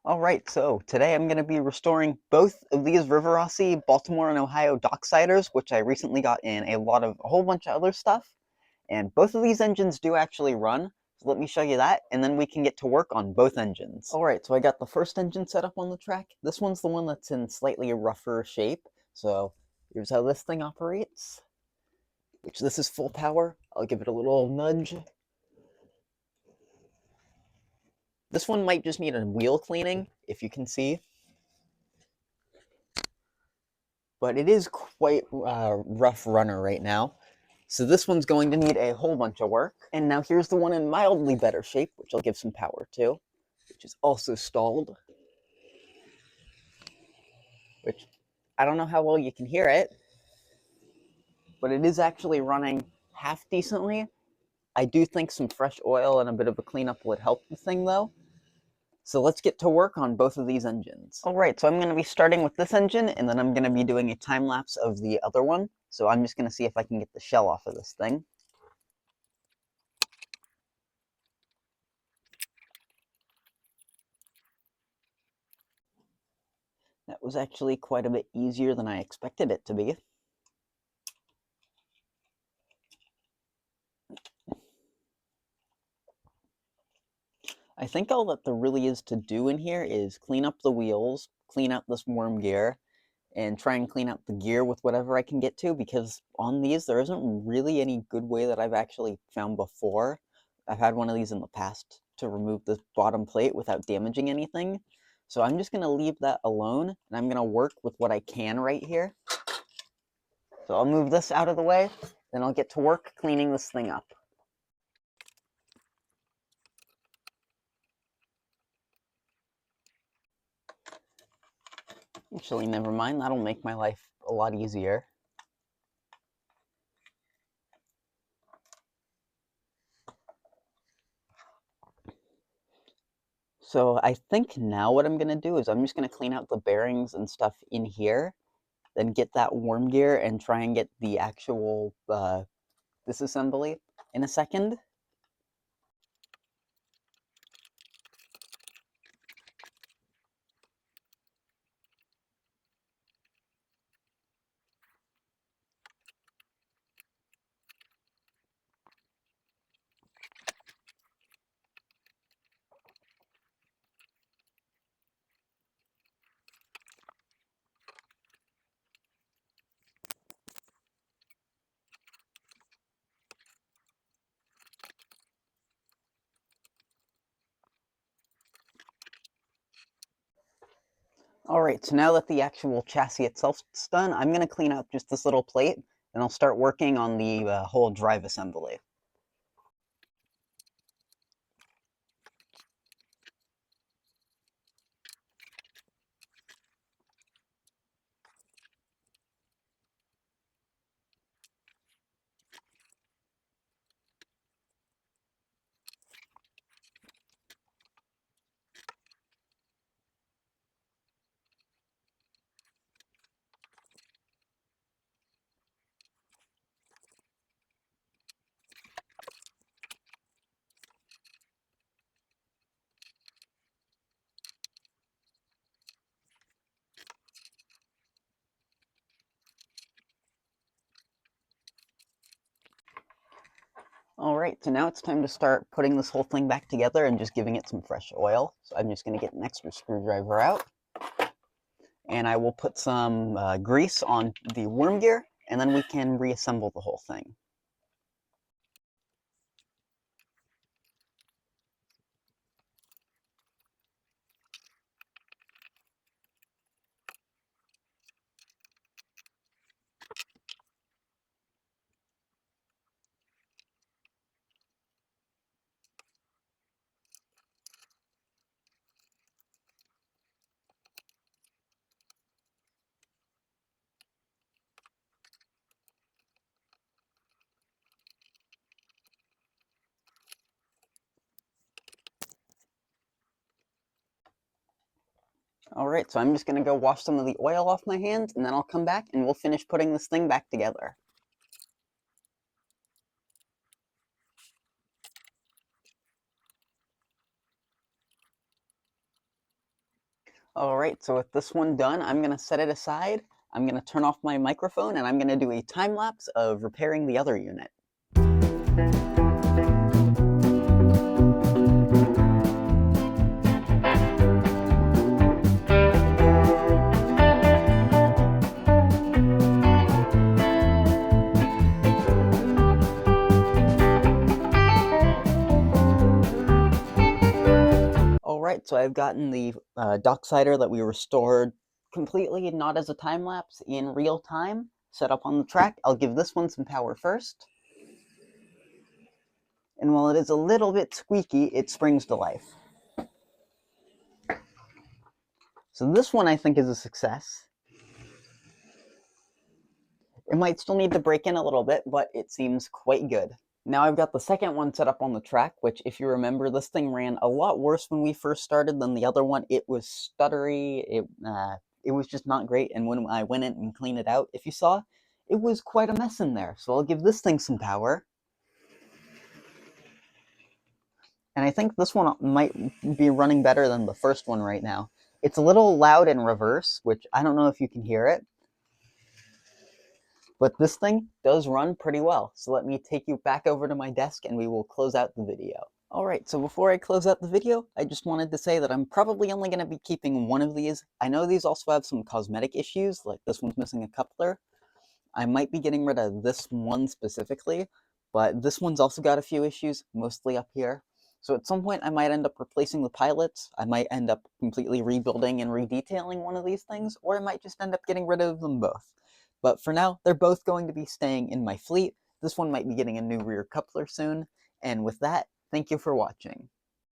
Alright, so today I'm going to be restoring both of these Rivarossi Baltimore and Ohio Docksiders, which I recently got in a whole bunch of other stuff. And both of these engines do actually run, so let me show you that, and then we can get to work on both engines. Alright, so I got the first engine set up on the track. This one's the one that's in slightly rougher shape, so here's how this thing operates. Which this is full power. I'll give it a little nudge. This one might just need a wheel cleaning, if you can see. But it is quite rough runner right now. So this one's going to need a whole bunch of work. And now here's the one in mildly better shape, which I'll give some power to, which is also stalled. Which, I don't know how well you can hear it, but it is actually running half decently. I do think some fresh oil and a bit of a cleanup would help the thing, though. So let's get to work on both of these engines. Alright, so I'm going to be starting with this engine, and then I'm going to be doing a time-lapse of the other one. So I'm just going to see if I can get the shell off of this thing. That was actually quite a bit easier than I expected it to be. I think all that there really is to do in here is clean up the wheels, clean out this worm gear, and try and clean out the gear with whatever I can get to, because on these there isn't really any good way that I've actually found before. I've had one of these in the past to remove the bottom plate without damaging anything. So I'm just going to leave that alone, and I'm going to work with what I can right here. So I'll move this out of the way, then I'll get to work cleaning this thing up. Actually, never mind, that'll make my life a lot easier. So I think now what I'm going to do is I'm just going to clean out the bearings and stuff in here, then get that worm gear and try and get the actual disassembly in a second. Alright, so now that the actual chassis itself is done, I'm going to clean out just this little plate, and I'll start working on the whole drive assembly. Alright, so now it's time to start putting this whole thing back together and just giving it some fresh oil. So I'm just going to get an extra screwdriver out, and I will put some grease on the worm gear, and then we can reassemble the whole thing. Alright, so I'm just going to go wash some of the oil off my hands, and then I'll come back and we'll finish putting this thing back together. Alright, so with this one done, I'm going to set it aside. I'm going to turn off my microphone and I'm going to do a time lapse of repairing the other unit. Alright, so I've gotten the Docksider that we restored completely, not as a time lapse, in real time, set up on the track. I'll give this one some power first. And while it is a little bit squeaky, it springs to life. So this one I think is a success. It might still need to break in a little bit, but it seems quite good. Now I've got the second one set up on the track, which if you remember, this thing ran a lot worse when we first started than the other one. It was stuttery, it was just not great, and when I went in and cleaned it out, if you saw, it was quite a mess in there. So I'll give this thing some power. And I think this one might be running better than the first one right now. It's a little loud in reverse, which I don't know if you can hear it, but this thing does run pretty well. So let me take you back over to my desk and we will close out the video. Alright, so before I close out the video, I just wanted to say that I'm probably only going to be keeping one of these. I know these also have some cosmetic issues, like this one's missing a coupler. I might be getting rid of this one specifically, but this one's also got a few issues, mostly up here. So at some point I might end up replacing the pilots, I might end up completely rebuilding and redetailing one of these things, or I might just end up getting rid of them both. But for now, they're both going to be staying in my fleet. This one might be getting a new rear coupler soon, and with that, thank you for watching.